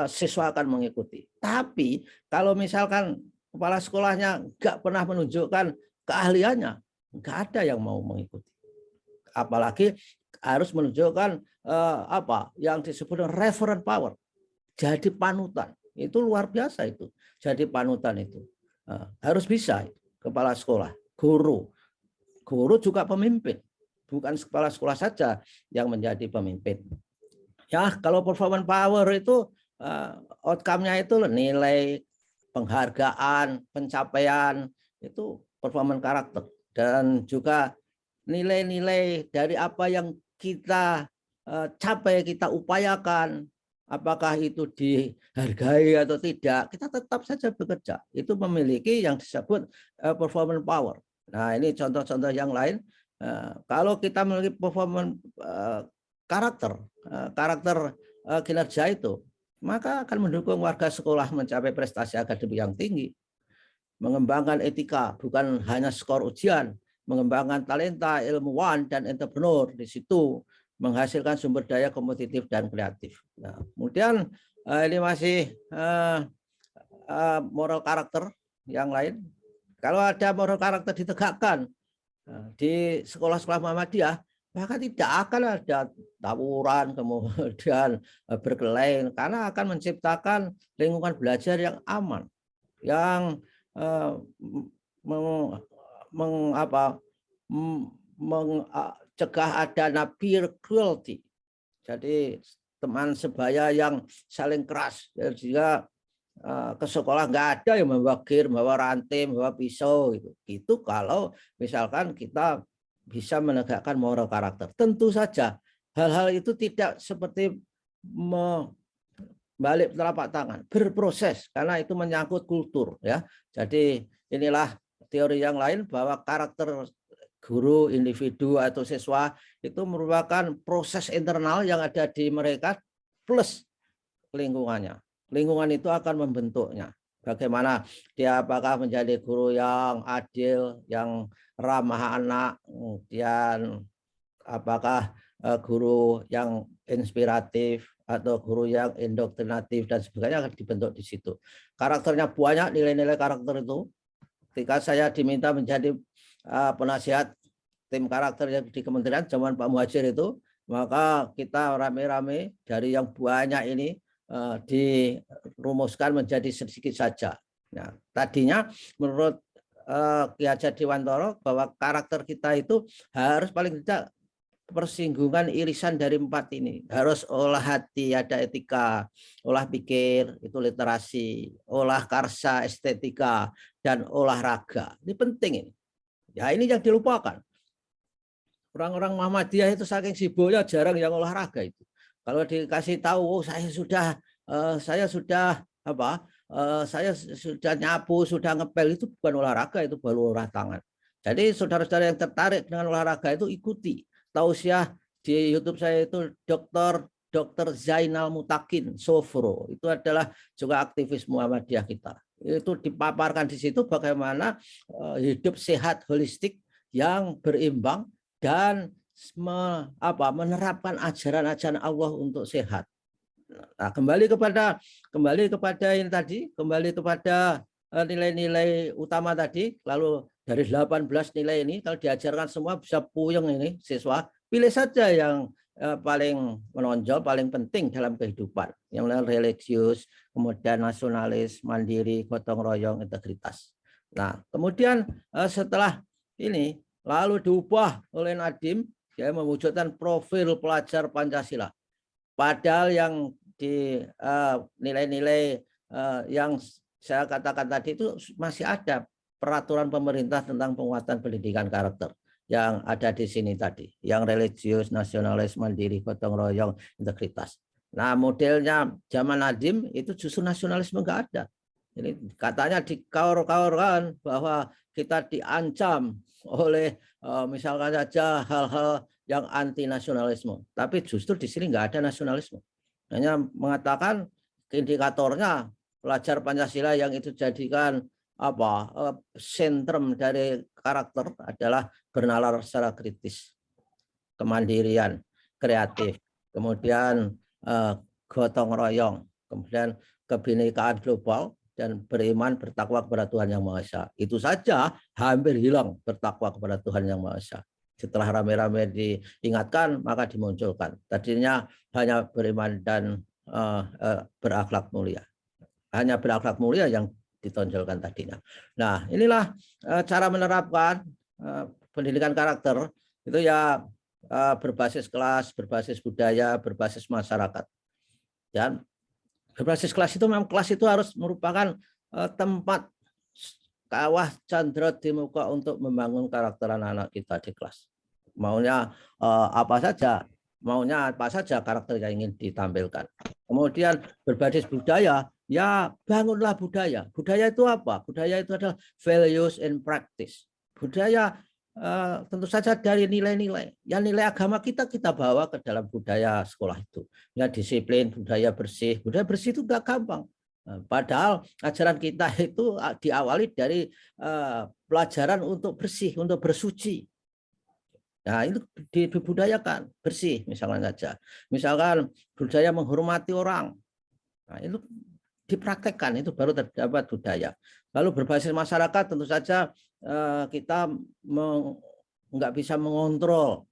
siswa akan mengikuti. Tapi kalau misalkan kepala sekolahnya nggak pernah menunjukkan keahliannya, nggak ada yang mau mengikuti. Apalagi harus menunjukkan yang disebut referent power. Jadi panutan. Itu luar biasa itu. Jadi panutan itu. Harus bisa itu. Kepala sekolah, guru. Guru juga pemimpin. Bukan kepala sekolah saja yang menjadi pemimpin. Ya, kalau performance power itu outcome-nya itu nilai, penghargaan, pencapaian, itu performance karakter. Dan juga nilai-nilai dari apa yang kita capai, kita upayakan, apakah itu dihargai atau tidak, kita tetap saja bekerja. Itu memiliki yang disebut performance power. Nah, ini contoh-contoh yang lain. Kalau kita memiliki performance karakter kinerja itu, maka akan mendukung warga sekolah mencapai prestasi akademik yang tinggi, mengembangkan etika, bukan hanya skor ujian, mengembangkan talenta, ilmuwan, dan entrepreneur di situ, menghasilkan sumber daya kompetitif dan kreatif. Nah, kemudian ini masih moral karakter yang lain. Kalau ada moral karakter ditegakkan di sekolah-sekolah Muhammadiyah, maka tidak akan ada tawuran, kemudian berkelahi, karena akan menciptakan lingkungan belajar yang aman, yang mencegah adanya peer cruelty. Jadi teman sebaya yang saling keras, sehingga ke sekolah nggak ada yang membawa gear, membawa rantai, membawa pisau gitu. Itu kalau misalkan kita bisa menegakkan moral karakter. Tentu saja hal-hal itu tidak seperti balik telapak tangan, berproses, karena itu menyangkut kultur ya. Jadi inilah teori yang lain bahwa karakter guru, individu atau siswa itu merupakan proses internal yang ada di mereka plus lingkungannya. Lingkungan itu akan membentuknya. Bagaimana dia apakah menjadi guru yang adil, yang ramah anak, kemudian apakah guru yang inspiratif atau guru yang indoktrinatif dan sebagainya akan dibentuk di situ. Karakternya banyak, nilai-nilai karakter itu. Ketika saya diminta menjadi penasihat tim karakter yang di kementerian zaman Pak Muhajir itu, maka kita rame-rame dari yang banyak ini dirumuskan menjadi sedikit saja. Nah, tadinya menurut Ki Hajar Dewantara bahwa karakter kita itu harus paling tidak persinggungan irisan dari 4 ini. Harus olah hati, ada etika, olah pikir, itu literasi, olah karsa, estetika, dan olahraga. Ini penting ini. Ya, ini yang dilupakan. Orang-orang Muhammadiyah itu saking sibuknya jarang yang olahraga itu. Kalau dikasih tahu, oh, saya sudah nyapu, sudah ngepel, itu bukan olahraga, itu baru olah tangan. Jadi saudara-saudara yang tertarik dengan olahraga itu ikuti. Tausiah di YouTube saya itu Dr. Zainal Mutakin Sofro, itu adalah juga aktivis Muhammadiyah kita. Itu dipaparkan di situ bagaimana hidup sehat holistik yang berimbang dan menerapkan ajaran-ajaran Allah untuk sehat. Nah, kembali kepada ini tadi, kembali kepada nilai-nilai utama tadi, lalu dari 18 nilai ini kalau diajarkan semua bisa puyeng ini siswa, pilih saja yang paling menonjol, paling penting dalam kehidupan. Yang lain religius, kemudian nasionalis, mandiri, gotong royong, integritas. Nah, kemudian setelah ini lalu diubah oleh Nadiem, dia mewujudkan profil pelajar Pancasila. Padahal yang di nilai-nilai yang saya katakan tadi itu masih ada peraturan pemerintah tentang penguatan pendidikan karakter yang ada di sini tadi, yang religius, nasionalis, mandiri, gotong royong, integritas. Nah, modelnya zaman Nadiem itu justru nasionalisme nggak ada. Ini katanya dikaur-kaurkan bahwa kita diancam oleh misalkan saja hal-hal yang anti nasionalisme, tapi justru di sini nggak ada nasionalisme. Hanya mengatakan indikatornya pelajar Pancasila yang itu jadikan sentrum dari karakter adalah bernalar secara kritis, kemandirian, kreatif, kemudian gotong royong, kemudian kebinekaan global, dan beriman bertakwa kepada Tuhan Yang Maha Esa. Itu saja hampir hilang bertakwa kepada Tuhan Yang Maha Esa. Setelah rame-rame diingatkan, maka dimunculkan. Tadinya hanya beriman dan berakhlak mulia. Hanya berakhlak mulia yang ditonjolkan tadinya. Nah, inilah cara menerapkan pendidikan karakter itu ya berbasis kelas, berbasis budaya, berbasis masyarakat. Dan berbasis kelas itu memang kelas itu harus merupakan tempat kawah candra di muka untuk membangun karakter anak-anak kita di kelas. Maunya apa saja karakter yang ingin ditampilkan. Kemudian berbasis budaya, ya bangunlah budaya. Budaya itu apa? Budaya itu adalah values and practice. Budaya tentu saja dari nilai-nilai. Ya nilai agama kita bawa ke dalam budaya sekolah itu. Ya disiplin, budaya bersih. Budaya bersih itu enggak gampang. Padahal ajaran kita itu diawali dari pelajaran untuk bersih, untuk bersuci. Nah, itu dibudayakan, bersih misalnya saja. Misalkan budaya menghormati orang. Nah, itu dipraktekkan, itu baru terdapat budaya. Lalu berbasis masyarakat tentu saja kita nggak bisa mengontrol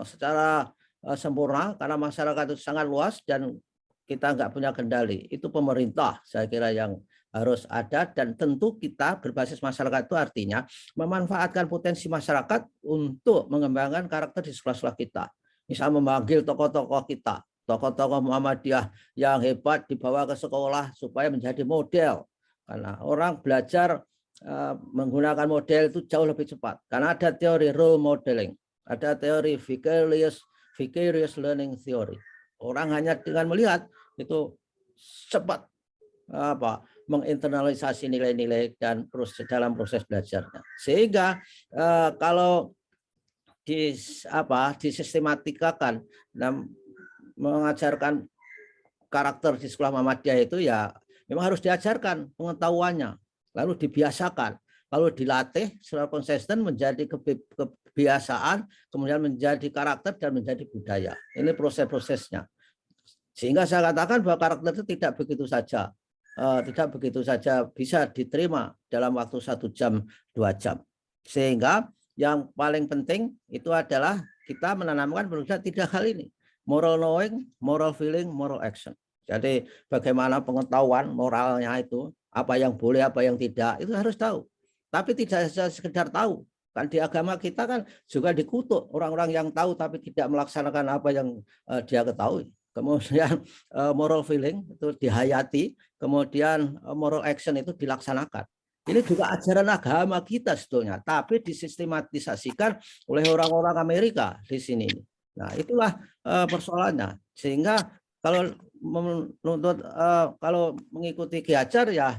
secara sempurna karena masyarakat itu sangat luas dan kita nggak punya kendali. Itu pemerintah saya kira yang harus ada, dan tentu kita berbasis masyarakat itu artinya memanfaatkan potensi masyarakat untuk mengembangkan karakter di sekolah-sekolah kita. Misal memanggil tokoh-tokoh kita, tokoh-tokoh Muhammadiyah yang hebat dibawa ke sekolah supaya menjadi model. Karena orang belajar menggunakan model itu jauh lebih cepat. Karena ada teori role modeling, ada teori vicarious learning theory. Orang hanya dengan melihat itu cepat menginternalisasi nilai-nilai dan dalam proses belajarnya. Sehingga kalau disistematikan dan mengajarkan karakter di sekolah Muhammadiyah itu ya memang harus diajarkan pengetahuannya, lalu dibiasakan, lalu dilatih secara konsisten menjadi kebiasaan, kemudian menjadi karakter dan menjadi budaya. Ini proses-prosesnya. Sehingga saya katakan bahwa karakter itu tidak begitu saja bisa diterima dalam waktu 1 jam, 2 jam. Sehingga yang paling penting itu adalah kita menanamkan pada 3 hal ini. Moral knowing, moral feeling, moral action. Jadi bagaimana pengetahuan moralnya itu, apa yang boleh, apa yang tidak, itu harus tahu. Tapi tidak sekedar tahu. Kan di agama kita kan juga dikutuk orang-orang yang tahu tapi tidak melaksanakan apa yang dia ketahui. Kemudian moral feeling itu dihayati, kemudian moral action itu dilaksanakan. Ini juga ajaran agama kita sebetulnya, tapi disistematisasikan oleh orang-orang Amerika di sini. Nah, itulah persoalannya. Sehingga kalau menuntut kalau mengikuti Ki Hajar ya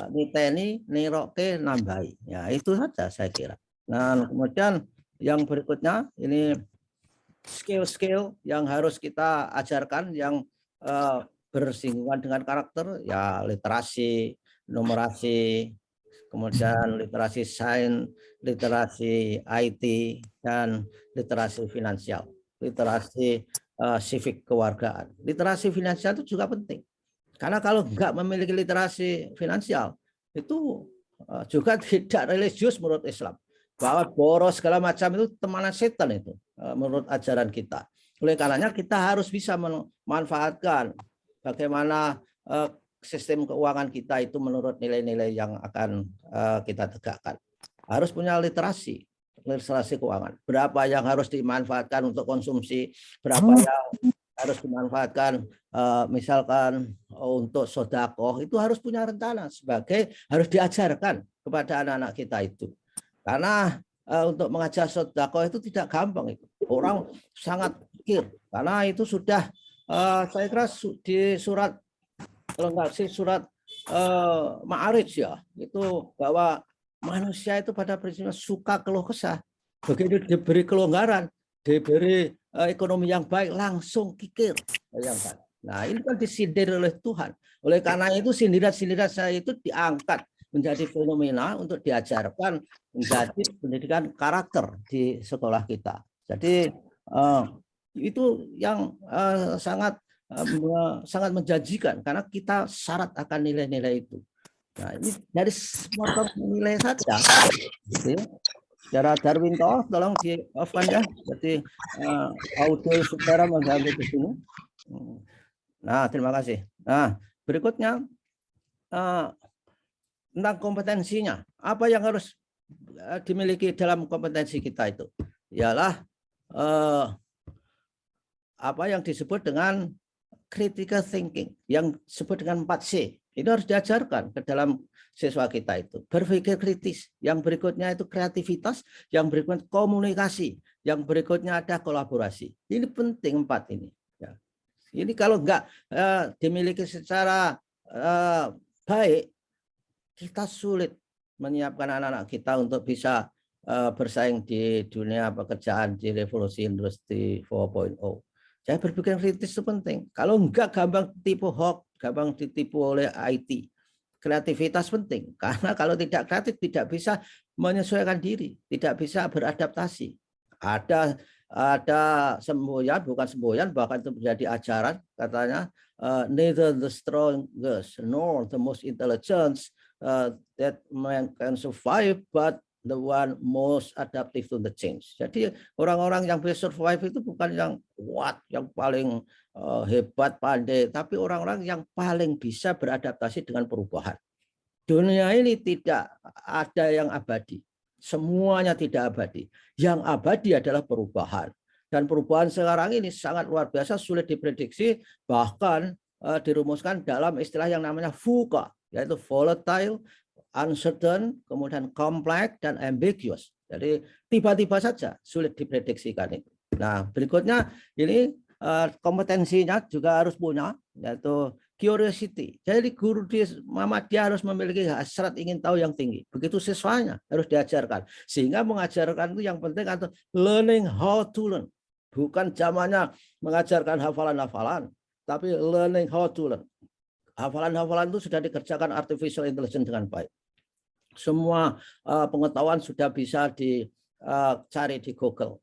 niteni, niroke, nambahi. Ya itu saja saya kira. Nah, kemudian yang berikutnya ini skill-skill yang harus kita ajarkan yang bersinggungan dengan karakter, ya literasi, numerasi, kemudian literasi sains, literasi IT, dan literasi finansial, literasi civic kewargaan. Literasi finansial itu juga penting, karena kalau nggak memiliki literasi finansial itu juga tidak religius menurut Islam. Bahwa boros segala macam itu temanan setan itu menurut ajaran kita. Oleh karenanya kita harus bisa memanfaatkan bagaimana sistem keuangan kita itu menurut nilai-nilai yang akan kita tegakkan. Harus punya literasi keuangan. Berapa yang harus dimanfaatkan untuk konsumsi, berapa yang harus dimanfaatkan misalkan untuk sedekah, itu harus punya rencana sebagai harus diajarkan kepada anak-anak kita itu. Karena untuk mengajar sedekah itu tidak gampang itu. Orang sangat pikir karena itu sudah saya kira di surat surat Ma'arij ya, itu bahwa manusia itu pada prinsipnya suka keluh kesah. Begitu diberi kelonggaran, diberi ekonomi yang baik, langsung kikir. Bayangkan. Nah, ini kan disindir oleh Tuhan. Oleh karena itu sindiran-sindiran saya itu diangkat menjadi fenomena untuk diajarkan menjadi pendidikan karakter di sekolah kita. Jadi itu yang sangat menjanjikan karena kita syarat akan nilai-nilai itu. Nah, ini dari motor nilai saja. Jadi, secara Darwinto, tolong di off-kan ya. Jadi audio saudara mengganggu di sini. Nah, terima kasih. Nah, berikutnya tentang kompetensinya. Apa yang harus dimiliki dalam kompetensi kita itu? Ialah apa yang disebut dengan critical thinking, yang disebut dengan 4C. Itu harus diajarkan ke dalam siswa kita itu. Berpikir kritis. Yang berikutnya itu kreativitas. Yang berikutnya komunikasi. Yang berikutnya ada kolaborasi. Ini penting 4 ini. Ya. Ini kalau enggak dimiliki secara baik, kita sulit menyiapkan anak-anak kita untuk bisa bersaing di dunia pekerjaan di revolusi industri 4.0. Saya berpikir kritis itu penting. Kalau enggak gampang tipu hoax, gampang ditipu oleh IT. Kreativitas penting. Karena kalau tidak kreatif tidak bisa menyesuaikan diri, tidak bisa beradaptasi. Ada semboyan, bukan semboyan, bahkan itu menjadi ajaran katanya neither the strongest nor the most intelligent that man can survive, but the one most adaptive to the change. Jadi orang-orang yang bisa survive itu bukan yang kuat, yang paling hebat, pandai, tapi orang-orang yang paling bisa beradaptasi dengan perubahan. Dunia ini tidak ada yang abadi. Semuanya tidak abadi. Yang abadi adalah perubahan. Dan perubahan sekarang ini sangat luar biasa, sulit diprediksi, bahkan dirumuskan dalam istilah yang namanya VUCA, yaitu volatile, uncertain, kemudian complex, dan ambiguous. Jadi tiba-tiba saja sulit diprediksikan itu. Nah, berikutnya ini kompetensinya juga harus punya, yaitu curiosity. Jadi guru di Muhammadiyah harus memiliki hasrat ingin tahu yang tinggi. Begitu siswanya harus diajarkan. Sehingga mengajarkan itu yang penting atau learning how to learn. Bukan zamannya mengajarkan hafalan-hafalan, tapi learning how to learn. Hafalan-hafalan itu sudah dikerjakan artificial intelligence dengan baik. Semua pengetahuan sudah bisa dicari di Google.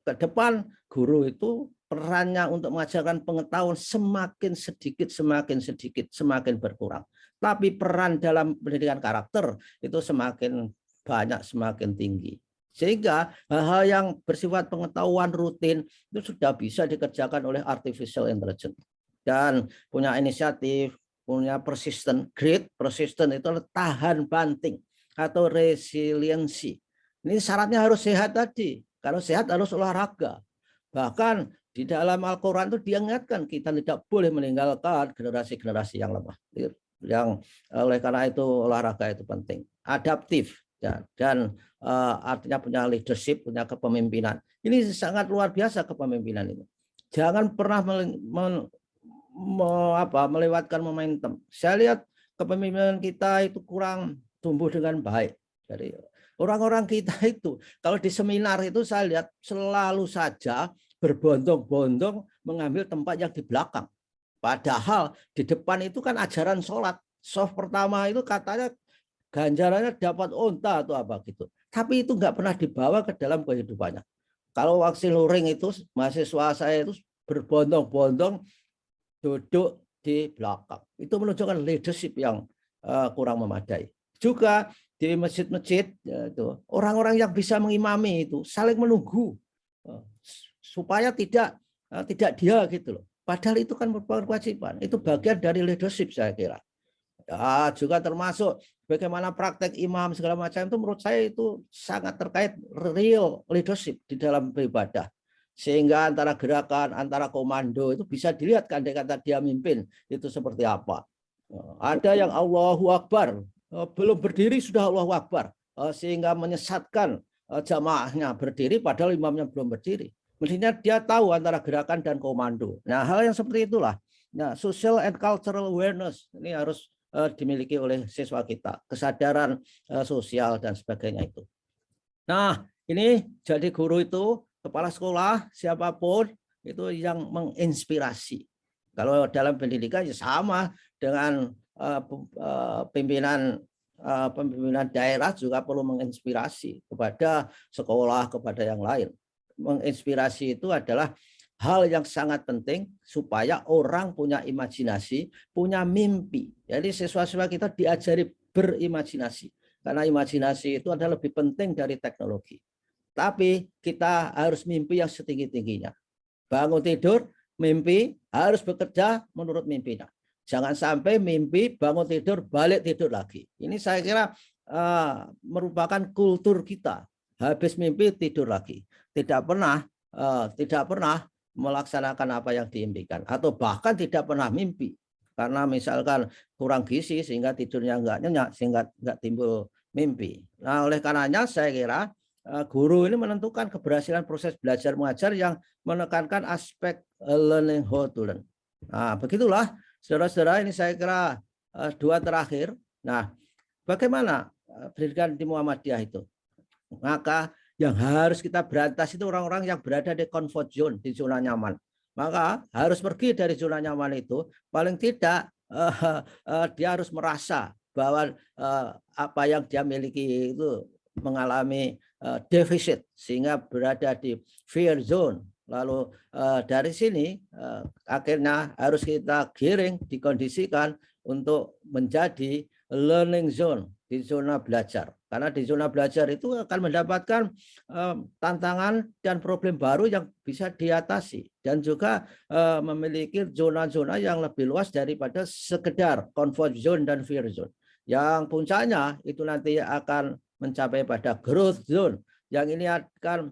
Ke depan guru itu perannya untuk mengajarkan pengetahuan semakin sedikit, semakin berkurang. Tapi peran dalam pendidikan karakter itu semakin banyak, semakin tinggi. Sehingga hal-hal yang bersifat pengetahuan rutin itu sudah bisa dikerjakan oleh artificial intelligence. Dan punya inisiatif, punya persisten, great persisten itu tahan banting atau resiliensi. Ini syaratnya harus sehat tadi. Kalau sehat harus olahraga. Bahkan di dalam Al-Quran itu diingatkan kita tidak boleh meninggalkan generasi-generasi yang lemah. Yang oleh karena itu olahraga itu penting. Adaptif ya, dan artinya punya leadership, punya kepemimpinan. Ini sangat luar biasa kepemimpinan ini. Jangan pernah melewatkan momentum. Saya lihat kepemimpinan kita itu kurang tumbuh dengan baik. Jadi orang-orang kita itu kalau di seminar itu saya lihat selalu saja berbondong-bondong mengambil tempat yang di belakang. Padahal di depan itu kan ajaran sholat. Soft pertama itu katanya ganjarannya dapat unta atau apa gitu. Tapi itu nggak pernah dibawa ke dalam kehidupannya. Kalau waktu luring itu mahasiswa saya itu berbondong-bondong duduk di belakang. Itu menunjukkan leadership yang kurang memadai. Juga di masjid-masjid ya, itu orang-orang yang bisa mengimami itu saling menunggu supaya tidak dia gitu loh. Padahal itu kan merupakan kewajiban. Itu bagian dari leadership saya kira. Ya, juga termasuk bagaimana praktek imam segala macam itu menurut saya itu sangat terkait real leadership di dalam beribadah. Sehingga antara gerakan, antara komando itu bisa dilihat kan kata dia mimpin itu seperti apa. Ada yang Allahu Akbar, belum berdiri sudah Allahu Akbar, sehingga menyesatkan jamaahnya berdiri padahal imamnya belum berdiri. Mestinya dia tahu antara gerakan dan komando. Nah, hal yang seperti itulah. Nah, social and cultural awareness ini harus dimiliki oleh siswa kita, kesadaran sosial dan sebagainya itu. Nah, ini jadi guru itu, kepala sekolah, siapapun itu yang menginspirasi. Kalau dalam pendidikan ya sama dengan pimpinan daerah juga perlu menginspirasi kepada sekolah, kepada yang lain. Menginspirasi itu adalah hal yang sangat penting supaya orang punya imajinasi, punya mimpi. Jadi siswa-siswa kita diajari berimajinasi. Karena imajinasi itu adalah lebih penting dari teknologi. Tapi kita harus mimpi yang setinggi-tingginya. Bangun tidur, mimpi, harus bekerja menurut mimpinya. Jangan sampai mimpi, bangun tidur, balik tidur lagi. Ini saya kira merupakan kultur kita. Habis mimpi, tidur lagi. Tidak pernah melaksanakan apa yang diimpikan, atau bahkan tidak pernah mimpi karena misalkan kurang gizi sehingga tidurnya enggak nyenyak sehingga enggak timbul mimpi. Nah, oleh karenanya saya kira guru ini menentukan keberhasilan proses belajar mengajar yang menekankan aspek learning how to learn. Nah, begitulah saudara-saudara, ini saya kira dua terakhir. Nah, bagaimana pendidikan di Muhammadiyah itu? Maka yang harus kita berantas itu orang-orang yang berada di comfort zone, di zona nyaman. Maka harus pergi dari zona nyaman itu, paling tidak dia harus merasa bahwa apa yang dia miliki itu mengalami defisit, sehingga berada di fear zone. Lalu dari sini akhirnya harus kita giring, dikondisikan untuk menjadi learning zone, di zona belajar. Karena di zona belajar itu akan mendapatkan tantangan dan problem baru yang bisa diatasi. Dan juga memiliki zona-zona yang lebih luas daripada sekedar comfort zone dan fear zone. Yang puncaknya itu nanti akan mencapai pada growth zone. Yang ini akan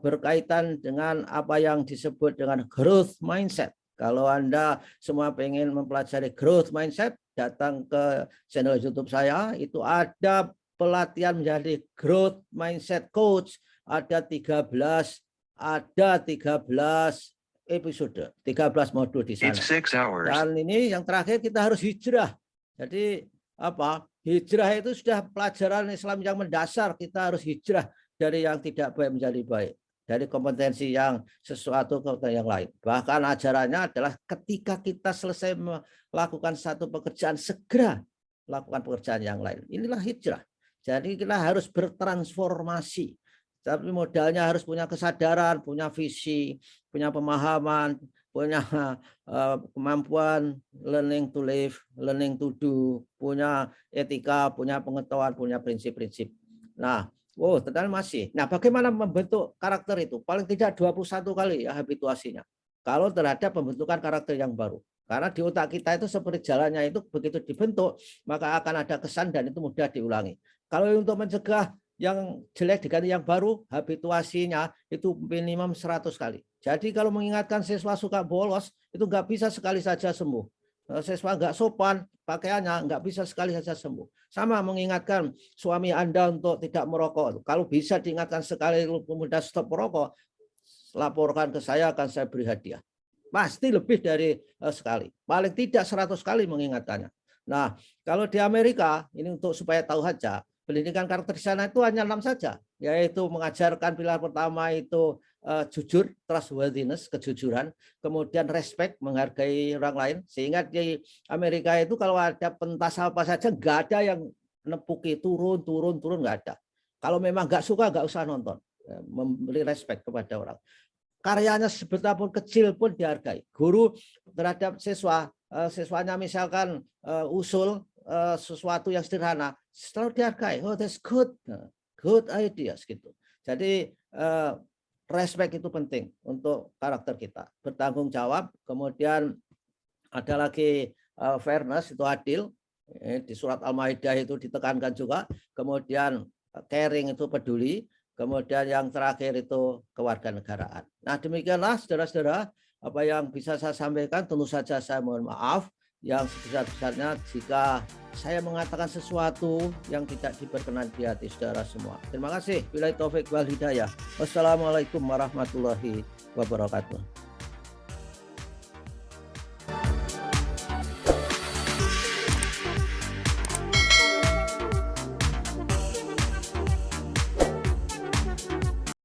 berkaitan dengan apa yang disebut dengan growth mindset. Kalau Anda semua pengen mempelajari growth mindset, datang ke channel YouTube saya, itu ada pelatihan menjadi growth mindset coach, ada 13 episode, 13 modul di sana. Dan ini yang terakhir kita harus hijrah. Jadi apa? Hijrah itu sudah pelajaran Islam yang mendasar, kita harus hijrah dari yang tidak baik menjadi baik, dari kompetensi yang sesuatu ke yang lain. Bahkan ajarannya adalah ketika kita selesai melakukan satu pekerjaan, segera lakukan pekerjaan yang lain. Inilah hijrah. Jadi kita harus bertransformasi. Tapi modalnya harus punya kesadaran, punya visi, punya pemahaman, punya kemampuan learning to live, learning to do, punya etika, punya pengetahuan, punya prinsip-prinsip. Nah, tetapi masih. Nah, bagaimana membentuk karakter itu? Paling tidak 21 kali ya habituasinya. Kalau terhadap pembentukan karakter yang baru. Karena di otak kita itu seperti jalannya itu begitu dibentuk, maka akan ada kesan dan itu mudah diulangi. Kalau untuk mencegah yang jelek diganti yang baru, habituasinya itu minimum 100 kali. Jadi kalau mengingatkan siswa suka bolos, itu nggak bisa sekali saja sembuh. Siswa nggak sopan pakaiannya, nggak bisa sekali saja sembuh. Sama mengingatkan suami Anda untuk tidak merokok. Kalau bisa diingatkan sekali kemudian stop merokok, laporkan ke saya, akan saya beri hadiah. Pasti lebih dari sekali. Paling tidak 100 kali mengingatkannya. Nah, kalau di Amerika, ini untuk supaya tahu saja, pendidikan karakter di sana itu hanya 6 saja, yaitu mengajarkan pilar pertama itu jujur, trustworthiness, kejujuran, kemudian respect, menghargai orang lain, sehingga di Amerika itu kalau ada pentas apa saja nggak ada yang nepuki turun, nggak ada. Kalau memang nggak suka nggak usah nonton, memberi respect kepada orang. Karyanya sebetapun kecil pun dihargai. Guru terhadap siswanya misalkan usul sesuatu yang sederhana, selalu dihargai. Oh, that's good. Good ideas gitu. Jadi respect itu penting untuk karakter kita. Bertanggung jawab, kemudian ada lagi fairness, itu adil. Di surat Al-Maidah itu ditekankan juga. Kemudian caring itu peduli. Kemudian yang terakhir itu kewarganegaraan. Nah, demikianlah saudara-saudara apa yang bisa saya sampaikan. Tentu saja saya mohon maaf yang sebesar-besarnya jika saya mengatakan sesuatu yang tidak diperkenan di hati saudara semua. Terima kasih. Billahi taufik wal hidayah. Wassalamualaikum warahmatullahi wabarakatuh.